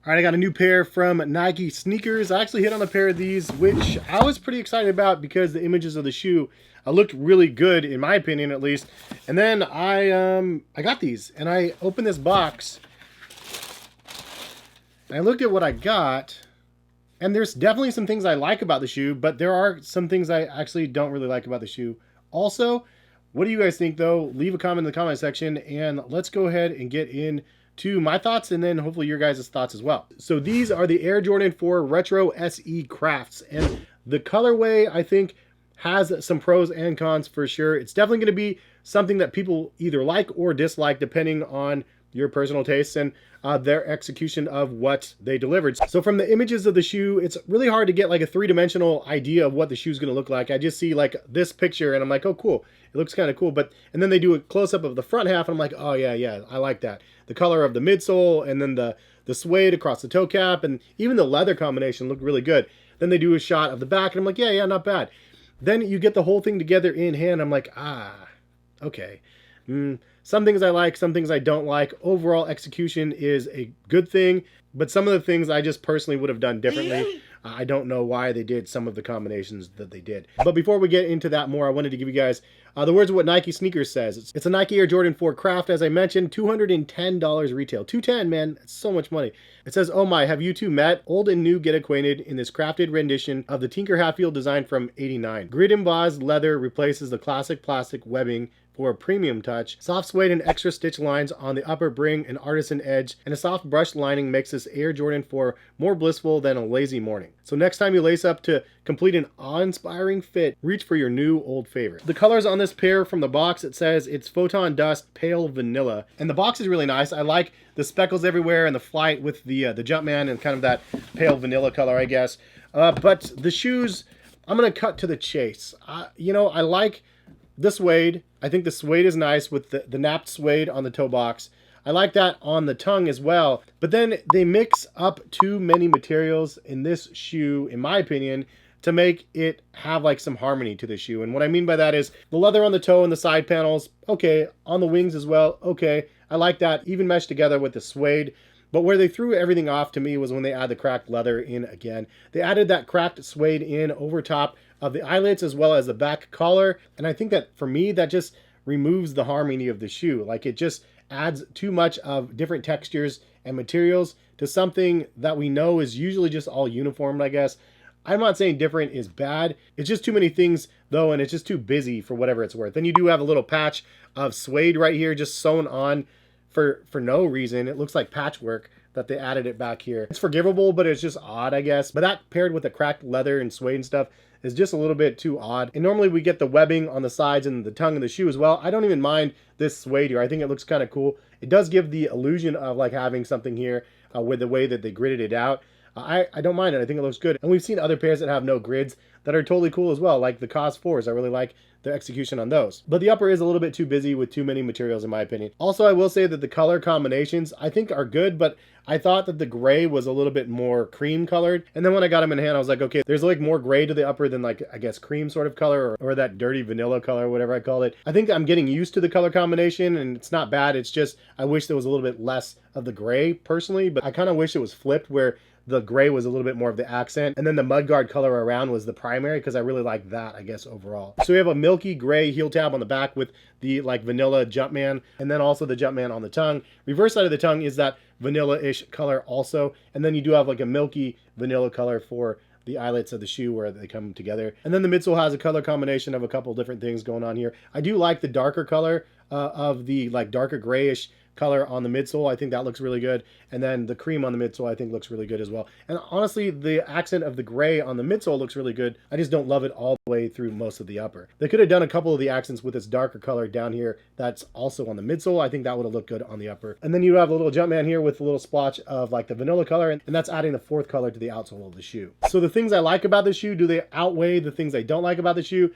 All right, I got a new pair from Nike sneakers. I actually hit on a pair of these, which I was pretty excited about because the images of the shoe looked really good, in my opinion, at least. And then I got these, and I opened this box, and I looked at what I got, and there's definitely some things I like about the shoe, but there are some things I actually don't really like about the shoe. Also, what do you guys think, though? Leave a comment in the comment section, and let's go ahead and get into my thoughts, and then hopefully your guys' thoughts as well. So these are the Air Jordan 4 Retro SE Crafts, and the colorway, I think, has some pros and cons for sure. It's definitely going to be something that people either like or dislike depending on your personal tastes and their execution of what they delivered. So from the images of the shoe, it's really hard to get like a three-dimensional idea of what the shoe's going to look like. I just see like this picture and I'm like, oh cool, it looks kind of cool. And then they do a close-up of the front half and I'm like, oh yeah, I like that. The color of the midsole and then the suede across the toe cap and even the leather combination looked really good. Then they do a shot of the back and I'm like, yeah, not bad. Then you get the whole thing together in hand. I'm like, okay. Some things I like, some things I don't like. Overall execution is a good thing, but some of the things I just personally would have done differently. I don't know why they did some of the combinations that they did. But before we get into that more, I wanted to give you guys the words of what Nike Sneakers says. It's a Nike Air Jordan 4 Craft, as I mentioned, $210 retail. $210, man, that's so much money. It says, oh my, have you two met? Old and new get acquainted in this crafted rendition of the Tinker Hatfield design from '89. Grid embossed leather replaces the classic plastic webbing for a premium touch. Soft suede and extra stitch lines on the upper bring and artisan edge, and a soft brushed lining makes this Air Jordan 4 more blissful than a lazy morning. So next time you lace up to complete an awe-inspiring fit, reach for your new old favorite. The colors on this pair from the box, it says it's Photon Dust Pale Vanilla, and the box is really nice. I like the speckles everywhere and the flight with the Jumpman and kind of that pale vanilla color, I guess. But the shoes, I'm gonna cut to the chase. I like the suede. I think the suede is nice with the napped suede on the toe box. I like that on the tongue as well. But then they mix up too many materials in this shoe, in my opinion, to make it have like some harmony to the shoe. And what I mean by that is the leather on the toe and the side panels, okay. On the wings as well, okay. I like that, even meshed together with the suede. But where they threw everything off to me was when they add the cracked leather in again. They added that cracked suede in over top of the eyelets as well as the back collar. And I think that for me, that just removes the harmony of the shoe. Like it just adds too much of different textures and materials to something that we know is usually just all uniform, I guess. I'm not saying different is bad. It's just too many things though, and it's just too busy for whatever it's worth. Then you do have a little patch of suede right here just sewn on for no reason. It looks like patchwork that they added it back here. It's forgivable, but it's just odd, I guess. But that paired with the cracked leather and suede and stuff is just a little bit too odd. And normally we get the webbing on the sides and the tongue of the shoe as well. I don't even mind this suede here. I think it looks kind of cool. It does give the illusion of like having something here with the way that they gridded it out. I don't mind it. I think it looks good. And we've seen other pairs that have no grids that are totally cool as well, like the COS 4s. I really like the execution on those. But the upper is a little bit too busy with too many materials in my opinion. Also, I will say that the color combinations I think are good, but I thought that the gray was a little bit more cream colored. And then when I got them in hand, I was like, okay, there's like more gray to the upper than like, I guess, cream sort of color or that dirty vanilla color, whatever I call it. I think I'm getting used to the color combination and it's not bad. It's just, I wish there was a little bit less of the gray personally, but I kind of wish it was flipped where the gray was a little bit more of the accent and then the mudguard color around was the primary because I really like that, I guess, overall. So we have a milky gray heel tab on the back with the like vanilla Jumpman and then also the Jumpman on the tongue. Reverse side of the tongue is that vanilla-ish color also, and then you do have like a milky vanilla color for the eyelets of the shoe where they come together. And then the midsole has a color combination of a couple different things going on here. I do like the darker color of the like darker grayish color on the midsole. I think that looks really good. And then the cream on the midsole I think looks really good as well. And honestly, the accent of the gray on the midsole looks really good. I just don't love it all the way through most of the upper. They could have done a couple of the accents with this darker color down here that's also on the midsole. I think that would have looked good on the upper. And then you have a little Jumpman here with a little splotch of like the vanilla color, and that's adding the fourth color to the outsole of the shoe. So the things I like about the shoe, do they outweigh the things I don't like about the shoe?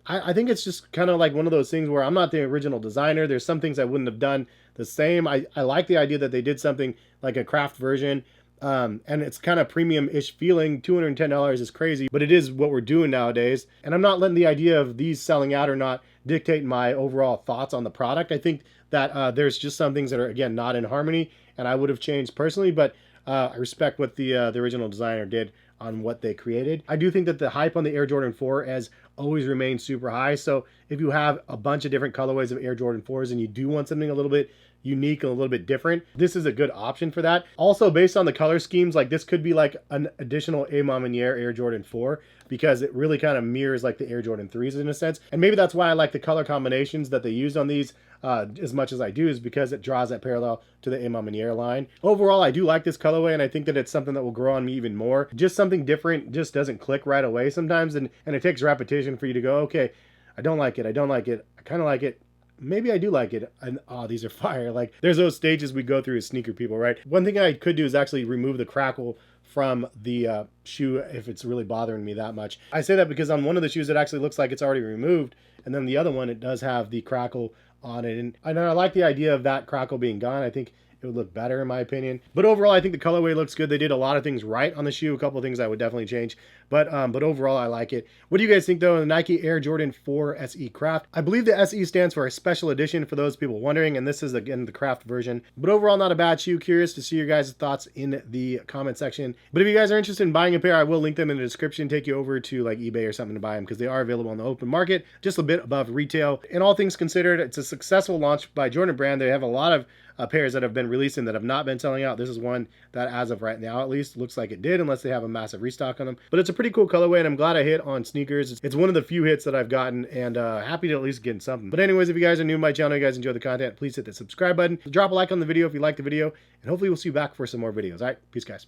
I think it's just kind of like one of those things where I'm not the original designer. There's some things I wouldn't have done the same. I like the idea that they did something like a craft version. And it's kind of premium-ish feeling. $210 is crazy, but it is what we're doing nowadays. And I'm not letting the idea of these selling out or not dictate my overall thoughts on the product. I think that there's just some things that are, again, not in harmony, and I would have changed personally. But I respect what the original designer did on what they created. I do think that the hype on the Air Jordan 4 has always remained super high. So if you have a bunch of different colorways of Air Jordan 4s and you do want something a little bit unique and a little bit different, this is a good option for that. Also, based on the color schemes, like this could be like an additional A Ma Maniere Air Jordan 4 because it really kind of mirrors like the Air Jordan 3s in a sense. And maybe that's why I like the color combinations that they used on these as much as I do, is because it draws that parallel to the A Ma Maniere line. Overall, I do like this colorway, and I think that it's something that will grow on me even more. Just something different just doesn't click right away sometimes, and it takes repetition for you to go, okay, I don't like it, I don't like it, I kind of like it, maybe I do like it, and oh, these are fire. Like, there's those stages we go through as sneaker people, right? One thing I could do is actually remove the crackle from the shoe if it's really bothering me that much. I say that because on one of the shoes it actually looks like it's already removed, and then the other one it does have the crackle on it, and I like the idea of that crackle being gone. I think it would look better in my opinion. But overall, I think the colorway looks good. They did a lot of things right on the shoe. A couple of things I would definitely change. But overall, I like it. What do you guys think, though, of the Nike Air Jordan 4 SE Craft? I believe the SE stands for a special edition for those people wondering, and this is, again, the craft version. But overall, not a bad shoe. Curious to see your guys' thoughts in the comment section. But if you guys are interested in buying a pair, I will link them in the description. Take you over to like eBay or something to buy them because they are available on the open market, just a bit above retail. And all things considered, it's a successful launch by Jordan Brand. They have a lot of pairs that have been releasing that have not been selling out. This is one that, as of right now at least, looks like it did, unless they have a massive restock on them. But it's a pretty cool colorway, and I'm glad I hit on sneakers. It's one of the few hits that I've gotten, and happy to at least get something. But anyways, if you guys are new to my channel, you guys enjoy the content, please hit the subscribe button. Drop a like on the video if you like the video, and hopefully we'll see you back for some more videos. All right, peace, guys.